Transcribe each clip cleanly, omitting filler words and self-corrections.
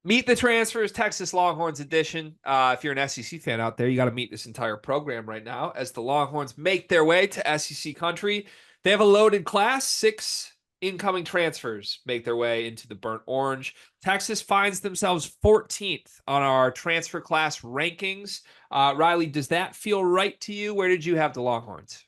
Meet the Transfers, Texas Longhorns edition. If you're an SEC fan out there, you got to meet this entire program right now as the Longhorns make their way to SEC country. They have a loaded class. 6 incoming transfers make their way into the burnt orange. Texas finds themselves 14th on our transfer class rankings. Riley, does that feel right to you? Where did you have the Longhorns?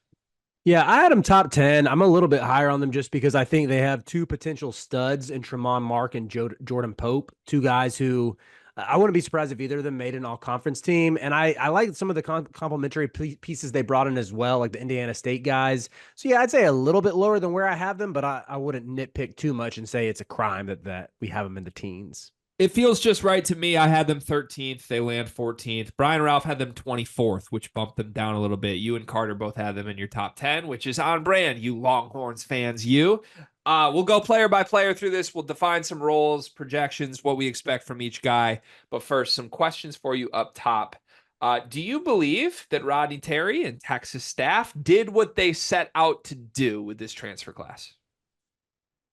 Yeah, I had them top 10. I'm a little bit higher on them just because I think they have two potential studs in Tramon Mark and Jordan Pope, two guys who I wouldn't be surprised if either of them made an all conference team. And I like some of the complementary pieces they brought in as well, like the Indiana State guys. So, yeah, I'd say a little bit lower than where I have them, but I wouldn't nitpick too much and say it's a crime that we have them in the teens. It feels just right to me. I had them 13th. They land 14th. Brian Ralph had them 24th, which bumped them down a little bit. You and Carter both had them in your top 10, which is on brand, you Longhorns fans, you. We'll go player by player through this. We'll define some roles, projections, what we expect from each guy. But first, some questions for you up top. Do you believe that Rodney Terry and Texas staff did what they set out to do with this transfer class?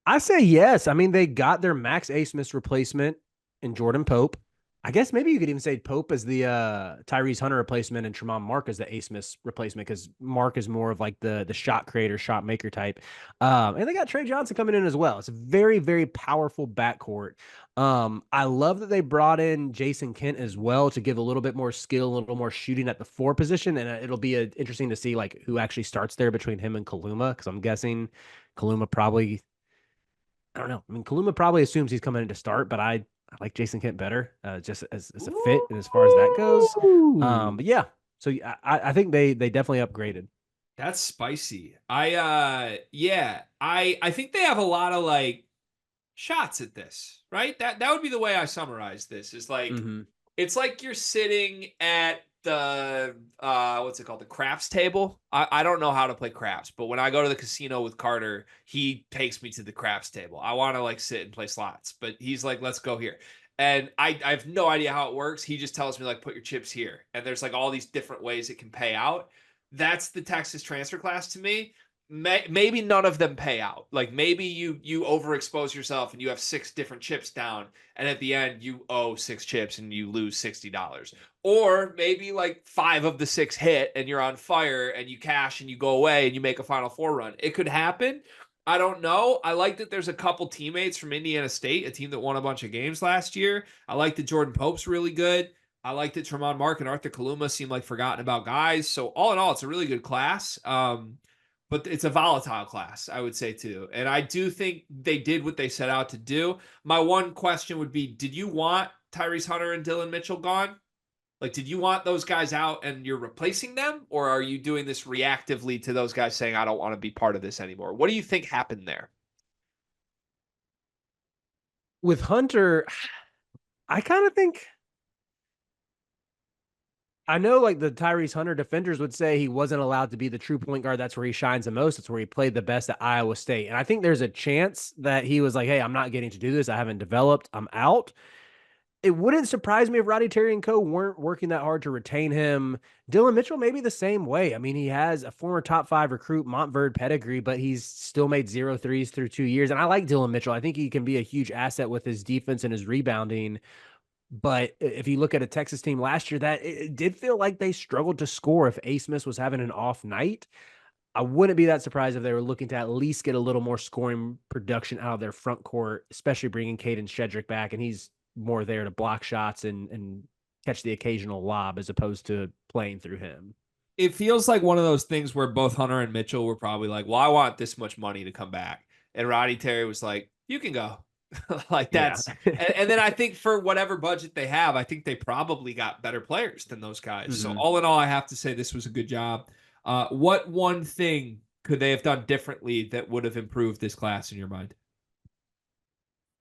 I say yes. I mean, they got their Max A. Smith replacement in Jordan Pope. I guess maybe you could even say Pope as the Tyrese Hunter replacement and Tramon Mark as the A. Smith replacement because Mark is more of like the shot creator, shot maker type. And they got Trey Johnson coming in as well. It's a very, very powerful backcourt. I love that they brought in Jason Kent as well to give a little bit more skill, a little more shooting at the 4 position. And it'll be interesting to see like who actually starts there between him and Kaluma because I'm guessing Kaluma probably I don't know. I mean, Kaluma probably assumes he's coming in to start, but I like Jason Kent better, just as a fit and as far as that goes. Ooh. But yeah, so I think they definitely upgraded. That's spicy. I think they have a lot of like shots at this, right? That would be the way I summarize this. Is like Mm-hmm. it's like you're sitting at the what's it called? The craps table. I don't know how to play craps, but when I go to the casino with Carter, he takes me to the craps table. I want to like sit and play slots, but he's like, let's go here. And I have no idea how it works. He just tells me like put your chips here. And there's like all these different ways it can pay out. That's the Texas transfer class to me. Maybe none of them pay out. Like maybe you overexpose yourself and you have 6 different chips down, and at the end you owe 6 chips and you lose $60. Or maybe like 5 of the 6 hit and you're on fire and you cash and you go away and you make a Final Four run. It could happen. I don't know. I like that there's a couple teammates from Indiana State, a team that won a bunch of games last year. I like that Jordan Pope's really good. I like that Tramon Mark and Arthur Kaluma seem like forgotten about guys. So all in all, it's a really good class. But it's a volatile class, I would say too. And I do think they did what they set out to do. My one question would be, did you want Tyrese Hunter and Dylan Mitchell gone? Like, did you want those guys out and you're replacing them? Or are you doing this reactively to those guys saying, I don't want to be part of this anymore? What do you think happened there? With Hunter, I kind of think I know like the Tyrese Hunter defenders would say he wasn't allowed to be the true point guard. That's where he shines the most. That's where he played the best at Iowa State. And I think there's a chance that he was like, hey, I'm not getting to do this. I haven't developed. I'm out. It wouldn't surprise me if Roddy Terry and co weren't working that hard to retain him. Dylan Mitchell, maybe the same way. I mean, he has a former top 5 recruit, Montverde pedigree, but he's still made 0 threes through 2 years. And I like Dylan Mitchell. I think he can be a huge asset with his defense and his rebounding. But if you look at a Texas team last year, that it did feel like they struggled to score if A. Smith was having an off night. I wouldn't be that surprised if they were looking to at least get a little more scoring production out of their front court, especially bringing Caden Shedrick back, and he's more there to block shots and catch the occasional lob as opposed to playing through him. It feels like one of those things where both Hunter and Mitchell were probably like, well, I want this much money to come back. And Roddy Terry was like, you can go. Like Yeah. that's and then I think for whatever budget they have, I think they probably got better players than those guys. So Mm-hmm. all in all, I have to say this was a good job. What one thing could they have done differently that would have improved this class in your mind?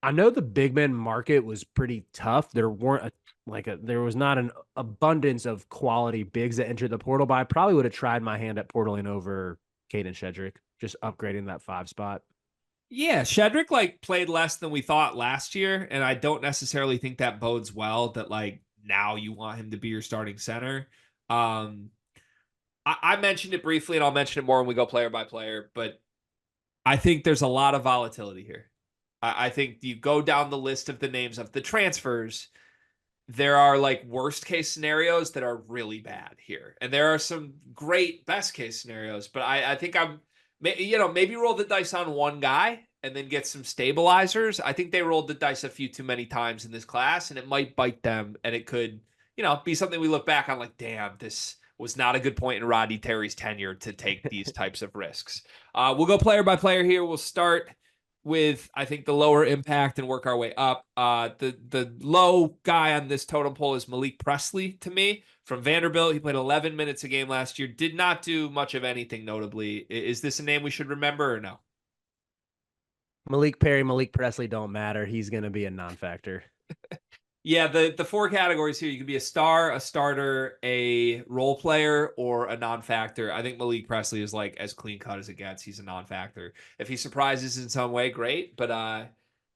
I know the big man market was pretty tough. There weren't there was not an abundance of quality bigs that entered the portal, but I probably would have tried my hand at portaling over Caden Shedrick, just upgrading that 5 spot. Yeah, Shedrick like played less than we thought last year, and I don't necessarily think that bodes well that like now you want him to be your starting center. Um, I mentioned it briefly, and I'll mention it more when we go player by player, but I think there's a lot of volatility here. I think you go down the list of the names of the transfers, there are like worst case scenarios that are really bad here. And there are some great best case scenarios, but I think maybe roll the dice on one guy and then get some stabilizers. I think they rolled the dice a few too many times in this class and it might bite them and it could, be something we look back on like, damn, this was not a good point in Rodney Terry's tenure to take these types of risks. We'll go player by player here. We'll start with I think the lower impact and work our way up. The low guy on this totem pole is Malik Presley to me from Vanderbilt. He played 11 minutes a game last year. Did not do much of anything notably. Is this a name we should remember or no? Malik Perry, Malik Presley don't matter. He's going to be a non-factor. Yeah, the four categories here. You can be a star, a starter, a role player, or a non-factor. I think Malik Presley is like as clean cut as it gets. He's a non-factor. If he surprises in some way, great. But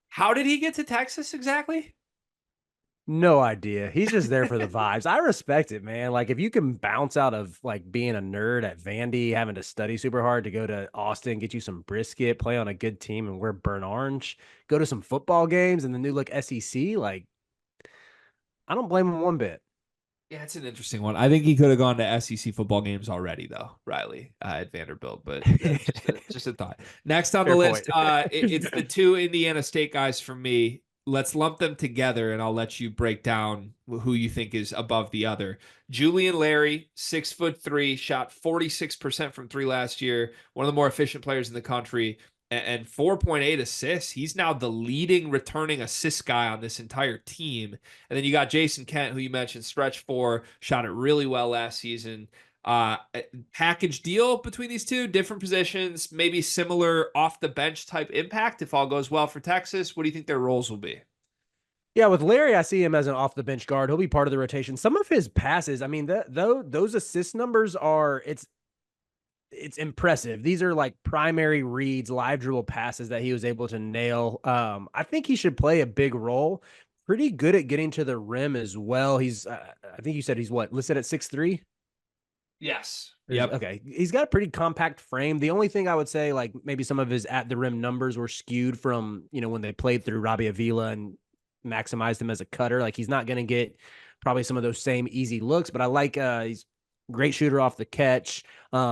how did he get to Texas exactly? No idea. He's just there for the vibes. I respect it, man. Like if you can bounce out of like being a nerd at Vandy, having to study super hard to go to Austin, get you some brisket, play on a good team and wear burnt orange, go to some football games in the new look SEC, like I don't blame him one bit. Yeah, it's an interesting one. I think he could have gone to SEC football games already, though, Riley at Vanderbilt. But that's just a thought. Next on the Fair list, point. it's the two Indiana State guys for me. Let's lump them together, and I'll let you break down who you think is above the other. Julian Larry, 6'3", shot 46% from three last year. One of the more efficient players in the country and 4.8 assists. He's now the leading returning assist guy on this entire team. And then you got Jason Kent, who you mentioned, stretch four, shot it really well last season. Package deal between these two, different positions, maybe similar off the bench type impact if all goes well for Texas. What do you think their roles will be? Yeah, with Larry, I see him as an off the bench guard. He'll be part of the rotation. Some of his passes, I mean, though those assist numbers are it's impressive. These are like primary reads, live dribble passes that he was able to nail. I think he should play a big role. Pretty good at getting to the rim as well. He's, I think you said he's what listed at 6'3". Yes. Yep. Okay. He's got a pretty compact frame. The only thing I would say, like maybe some of his at the rim numbers were skewed from, when they played through Robbie Avila and maximized him as a cutter. Like he's not going to get probably some of those same easy looks, but I like, he's great shooter off the catch.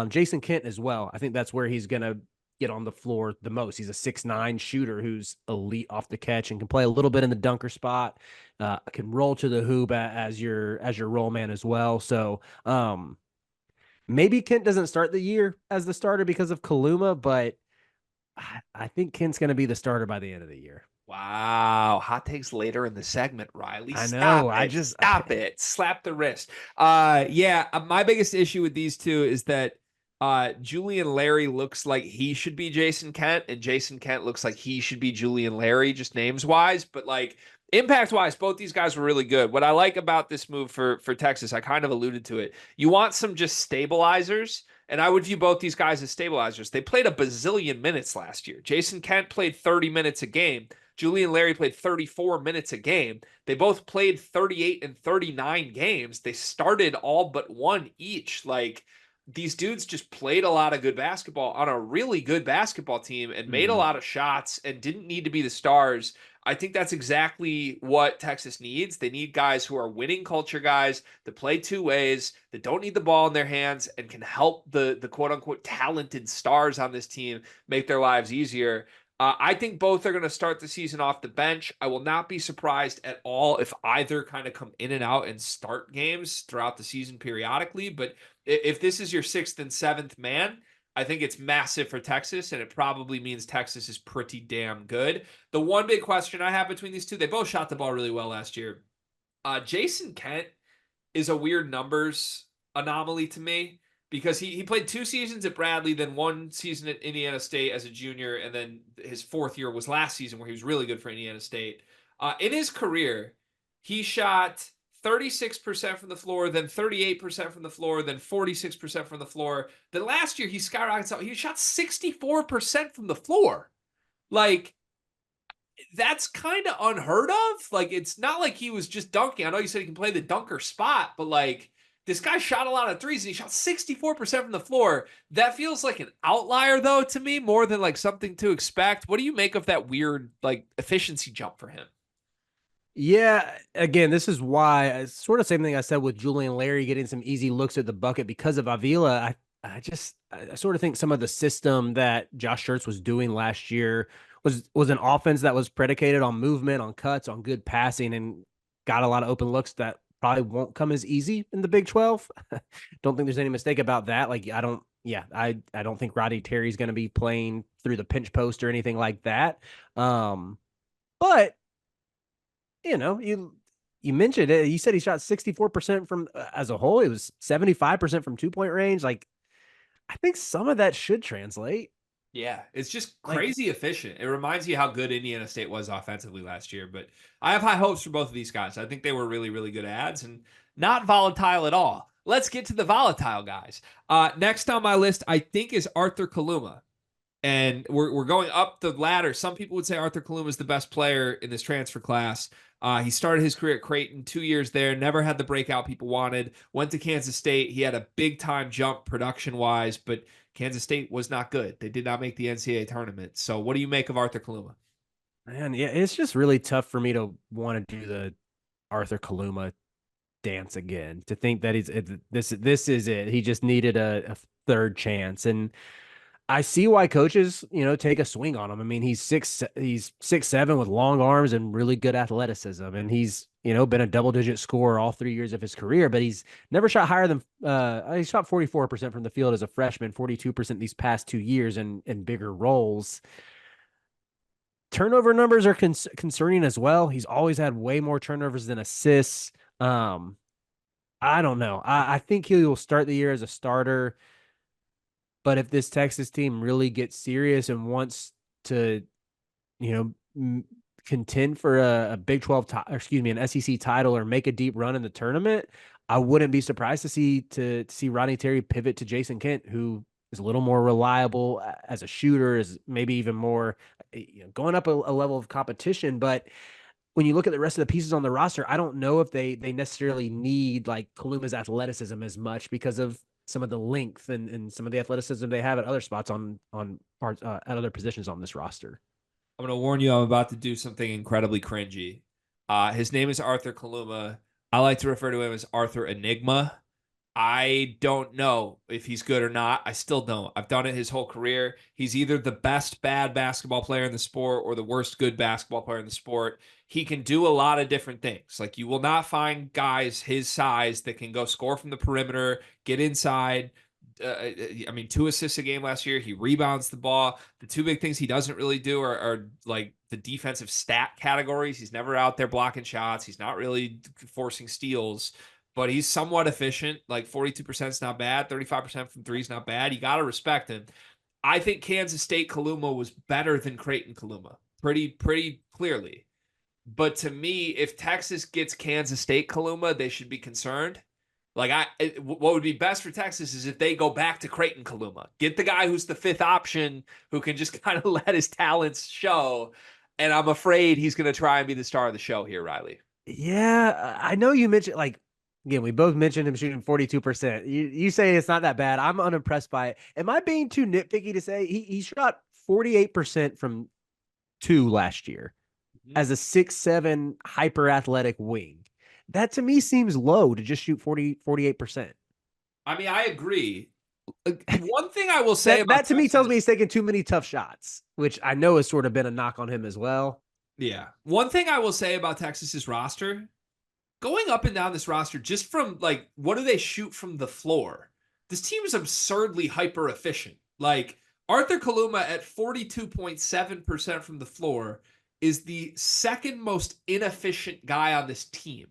Jason Kent as well. I think that's where he's going to get on the floor the most. He's a 6'9" shooter who's elite off the catch and can play a little bit in the dunker spot. Can roll to the hoop as your roll man as well. So, maybe Kent doesn't start the year as the starter because of Kaluma, but I think Kent's going to be the starter by the end of the year. Wow. Hot takes later in the segment, Riley. I know. Stop it. Slap the wrist. My biggest issue with these two is that Julian Larry looks like he should be Jason Kent, and Jason Kent looks like he should be Julian Larry, just names wise. But like impact wise, both these guys were really good. What I like about this move for Texas, I kind of alluded to it. You want some just stabilizers. And I would view both these guys as stabilizers. They played a bazillion minutes last year. Jason Kent played 30 minutes a game. Julian Larry played 34 minutes a game. They both played 38 and 39 games. They started all but one each. Like these dudes just played a lot of good basketball on a really good basketball team and made a lot of shots and didn't need to be the stars. I think that's exactly what Texas needs. They need guys who are winning culture guys that play two ways, that don't need the ball in their hands and can help the quote unquote talented stars on this team make their lives easier. I think both are going to start the season off the bench. I will not be surprised at all if either kind of come in and out and start games throughout the season periodically. But if this is your sixth and seventh man, I think it's massive for Texas, and it probably means Texas is pretty damn good. The one big question I have between these two, they both shot the ball really well last year. Jason Kent is a weird numbers anomaly to me because he played 2 seasons at Bradley, then 1 season at Indiana State as a junior, and then his 4th year was last season where he was really good for Indiana State. In his career, he shot 36% from the floor, then 38% from the floor, then 46% from the floor. Then last year, he skyrocketed. He shot 64% from the floor. Like, that's kind of unheard of. Like, it's not like he was just dunking. I know you said he can play the dunker spot, but like, This guy shot a lot of threes and he shot 64% from the floor. That feels like an outlier though to me, more than like something to expect. What do you make of that weird like efficiency jump for him? Yeah, again, this is why sort of same thing I said with Julian Larry getting some easy looks at the bucket because of Avila. I sort of think some of the system that Josh Schertz was doing last year was an offense that was predicated on movement, on cuts, on good passing, and got a lot of open looks that probably won't come as easy in the Big 12. Don't think there's any mistake about that. Like I don't think Rodney Terry's going to be playing through the pinch post or anything like that. But you mentioned it. You said he shot 64% from as a whole. It was 75% from 2-point range. Like, I think some of that should translate. Yeah, it's just Like, crazy efficient. It reminds you how good Indiana State was offensively last year. But I have high hopes for both of these guys. I think they were really, really good ads and not volatile at all. Let's get to the volatile guys. Next on my list, I think, is Arthur Kaluma. And we're going up the ladder. Some people would say Arthur Kaluma is the best player in this transfer class. He started his career at Creighton, 2 years there, never had the breakout people wanted. Went to Kansas State. He had a big time jump production wise, but Kansas State was not good. They did not make the NCAA tournament. So, what do you make of Arthur Kaluma? man, yeah, it's just really tough for me to want to do the Arthur Kaluma dance again. To think that this is it. He just needed a third chance, and I see why coaches, take a swing on him. I mean, he's 6'7" with long arms and really good athleticism. And he's, been a double-digit scorer all 3 years of his career, but he's never shot higher than he shot 44% from the field as a freshman, 42% these past 2 years in bigger roles. Turnover numbers are concerning as well. He's always had way more turnovers than assists. I don't know. I think he will start the year as a starter. But if this Texas team really gets serious and wants to, contend for a Big 12, an SEC title or make a deep run in the tournament, I wouldn't be surprised to see Rodney Terry pivot to Jason Kent, who is a little more reliable as a shooter, is maybe even more going up a level of competition. But when you look at the rest of the pieces on the roster, I don't know if they necessarily need like Kaluma's athleticism as much because of some of the length and some of the athleticism they have at other spots on parts at other positions on this roster. I'm going to warn you, I'm about to do something incredibly cringy. His name is Arthur Kaluma. I like to refer to him as Arthur Enigma. I don't know if he's good or not. I still don't. I've done it his whole career. He's either the best bad basketball player in the sport or the worst good basketball player in the sport. He can do a lot of different things. Like, you will not find guys his size that can go score from the perimeter, get inside. 2 assists a game last year. He rebounds the ball. The two big things he doesn't really do are like the defensive stat categories. He's never out there blocking shots. He's not really forcing steals, but he's somewhat efficient. Like 42% is not bad. 35% from three is not bad. You got to respect him. I think Kansas State Kaluma was better than Creighton Kaluma pretty clearly. But to me, if Texas gets Kansas State Kaluma, they should be concerned. Like, what would be best for Texas is if they go back to Creighton Kaluma, get the guy who's the fifth option who can just kind of let his talents show. And I'm afraid he's going to try and be the star of the show here, Riley. Yeah, I know you mentioned like again, we both mentioned him shooting 42%. You say it's not that bad. I'm unimpressed by it. Am I being too nitpicky to say he shot 48% from two last year as a 6'7" hyper athletic wing? That to me seems low to just shoot 48%. I mean, I agree. One thing I will say about That to me tells me Texas, he's taking too many tough shots, which I know has sort of been a knock on him as well. yeah. One thing I will say about Texas's roster, going up and down this roster, just from like, what do they shoot from the floor? This team is absurdly hyper efficient. Like, Arthur Kaluma at 42.7% from the floor is the second most inefficient guy on this team.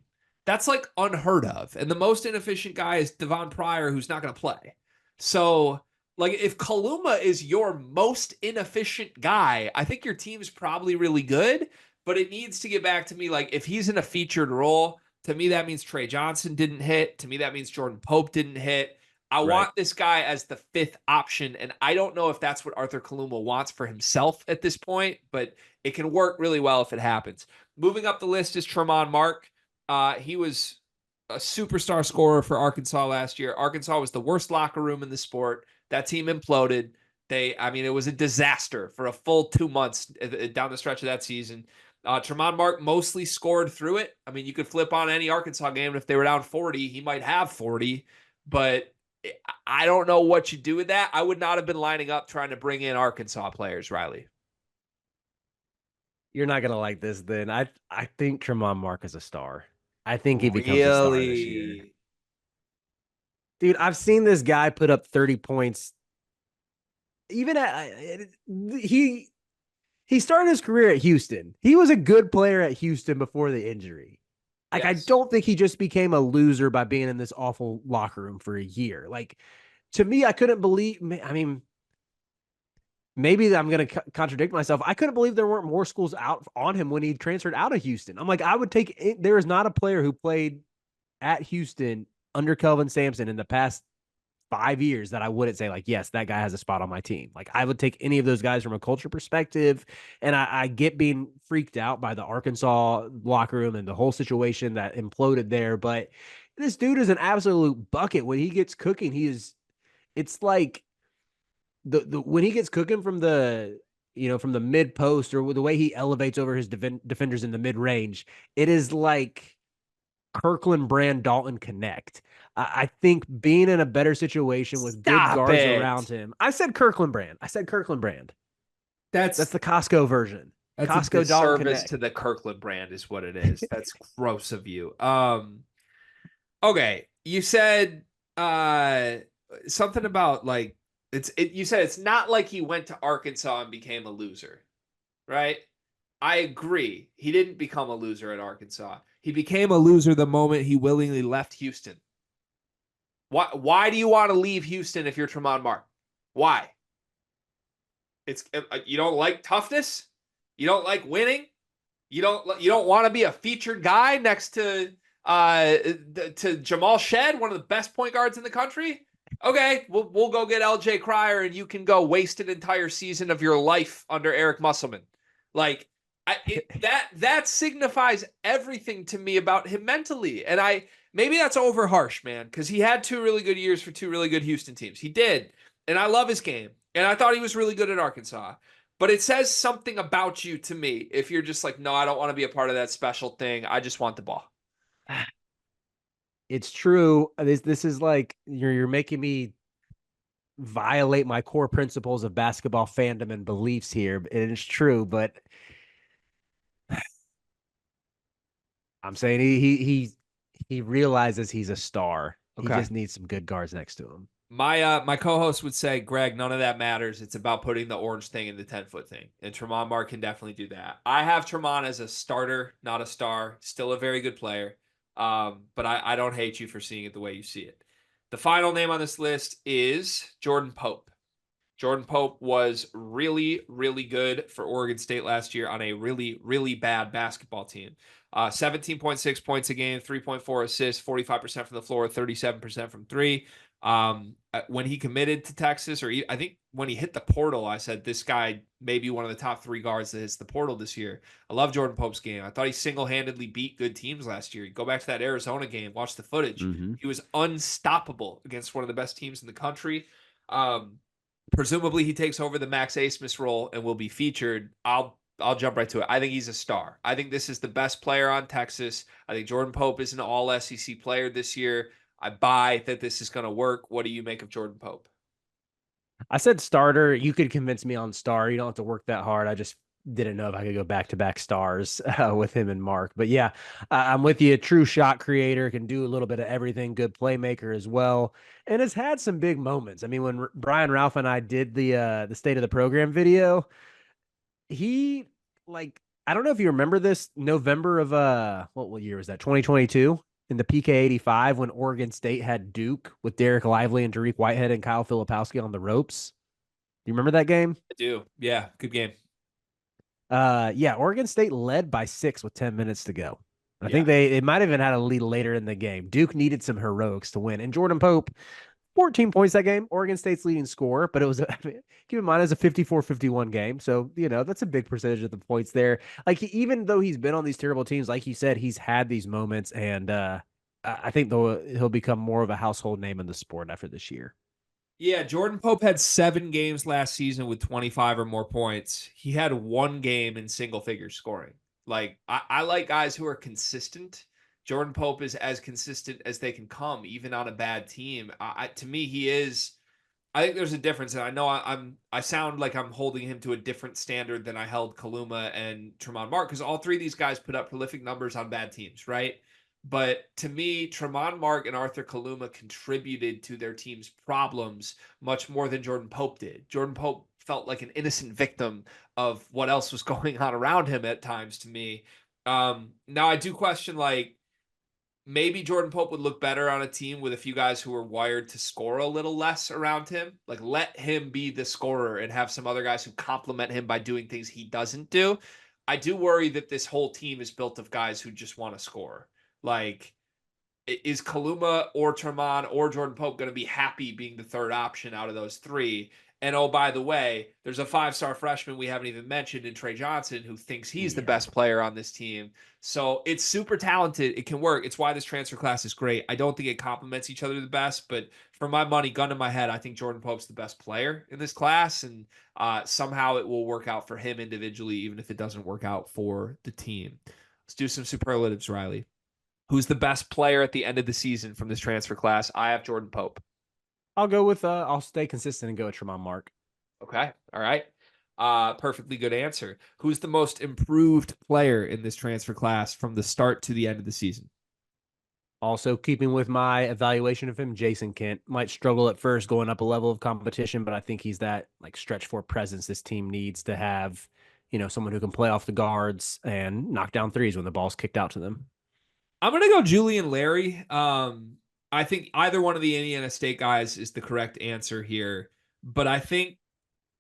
That's like unheard of. And the most inefficient guy is Devon Pryor, who's not going to play. So, like, if Kaluma is your most inefficient guy, I think your team's probably really good, but it needs to get back to me. Like, if he's in a featured role, to me, that means Trey Johnson didn't hit. To me, that means Jordan Pope didn't hit. I Right. want this guy as the fifth option, and I don't know if that's what Arthur Kaluma wants for himself at this point, but it can work really well if it happens. Moving up the list is Tramon Mark. He was a superstar scorer for Arkansas last year. Arkansas was the worst locker room in the sport. That team imploded. I mean, it was a disaster for a full 2 months down the stretch of that season. Tramon Mark mostly scored through it. I mean, you could flip on any Arkansas game, and if they were down 40, he might have 40. But I don't know what you do with that. I would not have been lining up trying to bring in Arkansas players, Riley. You're not gonna like this. Then I think Tramon Mark is a star. I think he becomes a star this year, Really? dude. I've seen this guy put up 30 points. Even he he started his career at Houston. He was a good player at Houston before the injury. Like, I Yes. don't think he just became a loser by being in this awful locker room for a year. Like, to me, I couldn't believe. I mean, maybe I'm going to contradict myself. I couldn't believe there weren't more schools out on him when he transferred out of Houston. I'm like, I would take it. There is not a player who played at Houston under Kelvin Sampson in the past 5 years that I wouldn't say, like, yes, that guy has a spot on my team. Like, I would take any of those guys from a culture perspective. And I get being freaked out by the Arkansas locker room and the whole situation that imploded there. But this dude is an absolute bucket. When he gets cooking, it's like the when he gets cooking from from the mid post, or the way he elevates over his defenders in the mid range, it is like Kirkland Brand Dalton Connect. I think being in a better situation with good Stop guards around it. him. I said Kirkland Brand. I said Kirkland Brand. That's That's the Costco version. that's a Costco Dalton disservice Connect. to the Kirkland brand, is what it is. That's gross of you. Okay. You said something about like you said it's not like he went to Arkansas and became a loser, right? I agree. He didn't become a loser at Arkansas. He became a loser the moment he willingly left Houston. Why do you want to leave Houston if you're Tremont Mark? Why? It's you don't like toughness? You don't like winning? You don't want to be a featured guy next to Jamal Shed, one of the best point guards in the country? Okay, we'll go get LJ Cryer and you can go waste an entire season of your life under Eric Musselman. Like that signifies everything to me about him mentally. And maybe that's over harsh, man, because he had 2 really good years for 2 really good Houston teams. He did. And I love his game. And I thought he was really good at Arkansas. But it says something about you to me if you're just like, no, I don't want to be a part of that special thing. I just want the ball. It's true. This is like you're making me violate my core principles of basketball fandom and beliefs here. And it's true, but I'm saying he realizes he's a star. He Okay. just needs some good guards next to him. My co-host would say, Greg, none of that matters. It's about putting the orange thing in the 10-foot thing. And Tramon Mark can definitely do that. I have Tramon as a starter, not a star. Still a very good player. But I don't hate you for seeing it the way you see it. The final name on this list is Jordan Pope. Jordan Pope was really, really good for Oregon State last year on a really, really bad basketball team. 17.6 points a game, 3.4 assists, 45% from the floor, 37% from three. When he committed to Texas, I think when he hit the portal, I said this guy may be one of the top 3 guards that hits the portal this year. I love Jordan Pope's game. I thought he single-handedly beat good teams last year. You go back to that Arizona game, watch the footage. Mm-hmm. He was unstoppable against one of the best teams in the country. Presumably he takes over the Max Asmus role and will be featured. I'll jump right to it. I think he's a star. I think this is the best player on Texas. I think Jordan Pope is an all SEC player this year. I buy that this is going to work. What do you make of Jordan Pope? I said starter. You could convince me on star. You don't have to work that hard. I just didn't know if I could go back to back stars with him and Mark. But yeah, I'm with you. A true shot creator, can do a little bit of everything. Good playmaker as well, and has had some big moments. I mean, when Brian Ralph and I did the state of the program video, he like I don't know if you remember this November of what year was that? 2022 in the PK 85 when Oregon State had Duke with Derek Lively and Dariq Whitehead and Kyle Filipowski on the ropes. Do you remember that game? I do. Yeah, good game. Yeah, Oregon State led by 6 with 10 minutes to go. I Yeah. think they might have even had a lead later in the game. Duke needed some heroics to win. And Jordan Pope, 14 points that game, Oregon State's leading scorer, but it was, keep in mind, it's a 54-51 game. So, that's a big percentage of the points there. Like, even though he's been on these terrible teams, like you said, he's had these moments. And I think though he'll become more of a household name in the sport after this year. Yeah, Jordan Pope had 7 games last season with 25 or more points. He had 1 game in single figure scoring. Like, I like guys who are consistent. Jordan Pope is as consistent as they can come, even on a bad team. To me, he is. I think there's a difference, and I know I sound like I'm holding him to a different standard than I held Kaluma and Tramon Mark, because all three of these guys put up prolific numbers on bad teams, right? But to me, Tramon Mark and Arthur Kaluma contributed to their team's problems much more than Jordan Pope did. Jordan Pope felt like an innocent victim of what else was going on around him at times to me. Now I do question, like, maybe Jordan Pope would look better on a team with a few guys who are wired to score a little less around him. Like, let him be the scorer and have some other guys who complement him by doing things he doesn't do. I do worry that this whole team is built of guys who just want to score. Like, is Kaluma or Tramon or Jordan Pope going to be happy being the third option out of those three? And oh, by the way, there's a 5-star freshman we haven't even mentioned in Trey Johnson who thinks he's the Yeah. best player on this team. So it's super talented. It can work. It's why this transfer class is great. I don't think it complements each other the best, but for my money, gun to my head, I think Jordan Pope's the best player in this class. And somehow it will work out for him individually, even if it doesn't work out for the team. Let's do some superlatives, Riley. Who's the best player at the end of the season from this transfer class? I have Jordan Pope. I'll go with I'll stay consistent and go with Tramon Mark. Okay. All right. Perfectly good answer. Who's the most improved player in this transfer class from the start to the end of the season? Also, keeping with my evaluation of him, Jason Kent might struggle at first going up a level of competition, but I think he's that like stretch four presence this team needs to have, someone who can play off the guards and knock down threes when the ball's kicked out to them. I'm gonna go Julian Larry. I think either one of the Indiana State guys is the correct answer here, but I think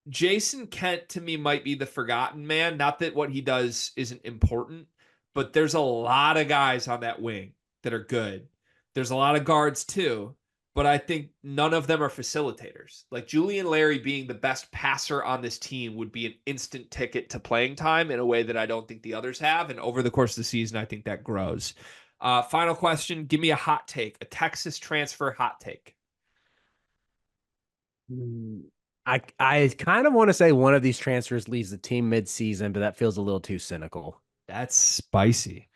Jason Kent to me might be the forgotten man. Not that what he does isn't important, but there's a lot of guys on that wing that are good. There's a lot of guards too, but I think none of them are facilitators. Like Julian Larry being the best passer on this team would be an instant ticket to playing time in a way that I don't think the others have. And over the course of the season, I think that grows. Final question. Give me a hot take, a Texas transfer hot take. Mm, I kind of want to say one of these transfers leaves the team mid-season, but that feels a little too cynical. That's spicy.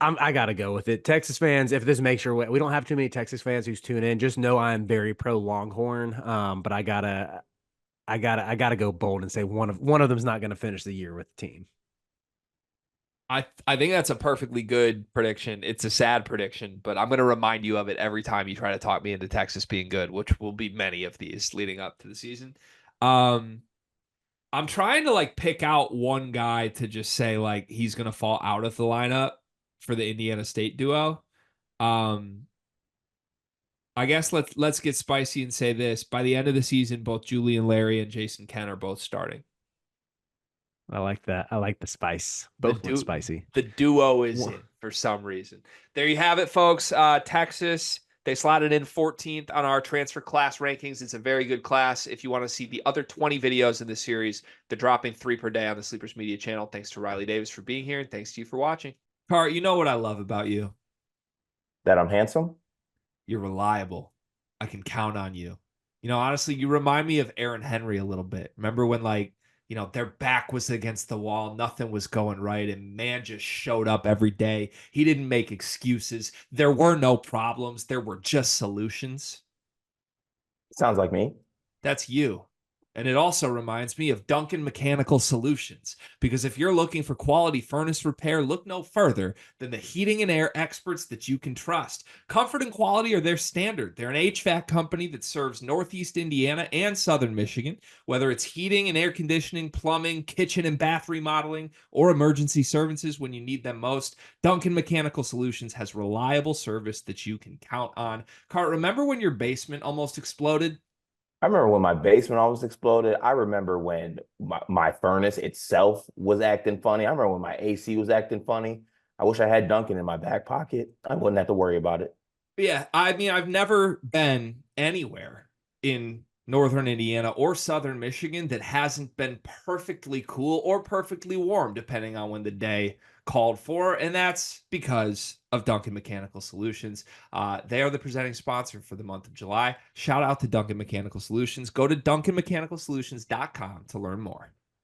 I gotta go with it. Texas fans, if this makes your way, we don't have too many Texas fans who's tune in. Just know I'm very pro Longhorn. But I gotta go bold and say one of them's not gonna finish the year with the team. I think that's a perfectly good prediction. It's a sad prediction, but I'm going to remind you of it every time you try to talk me into Texas being good, which will be many of these leading up to the season. Um, I'm trying to like pick out one guy to just say like he's going to fall out of the lineup for the Indiana State duo. Um, I guess let's get spicy and say this: by the end of the season, both Julian Larry and Jason Kent are both starting. I like that. I like the spice. The Both went spicy. the duo is in for some reason. There you have it, folks. Texas, they slotted in 14th on our transfer class rankings. It's a very good class. If you want to see the other 20 videos in the series, they're dropping 3 per day on the Sleepers Media channel. Thanks to Riley Davis for being here, and thanks to you for watching. Car, you know what I love about you? That I'm handsome? You're reliable. I can count on you. Honestly, you remind me of Aaron Henry a little bit. Remember when their back was against the wall, nothing was going right, and man just showed up every day. He didn't make excuses. There were no problems. There were just solutions. Sounds like me. That's you. And it also reminds me of Duncan Mechanical Solutions, because if you're looking for quality furnace repair, look no further than the heating and air experts that you can trust. Comfort and quality are their standard. They're an HVAC company that serves Northeast Indiana and Southern Michigan, whether it's heating and air conditioning, plumbing, kitchen and bath remodeling, or emergency services when you need them most. Duncan Mechanical Solutions has reliable service that you can count on. Cart, remember when your basement almost exploded? I remember when my basement almost exploded. I remember when my furnace itself was acting funny. I remember when my AC was acting funny. I wish I had Duncan in my back pocket. I wouldn't have to worry about it. Yeah, I mean, I've never been anywhere in Northern Indiana or Southern Michigan that hasn't been perfectly cool or perfectly warm, depending on when the day called for. And that's because of Duncan Mechanical Solutions. They are the presenting sponsor for the month of July. Shout out to Duncan Mechanical Solutions. Go to duncanmechanicalsolutions.com to learn more.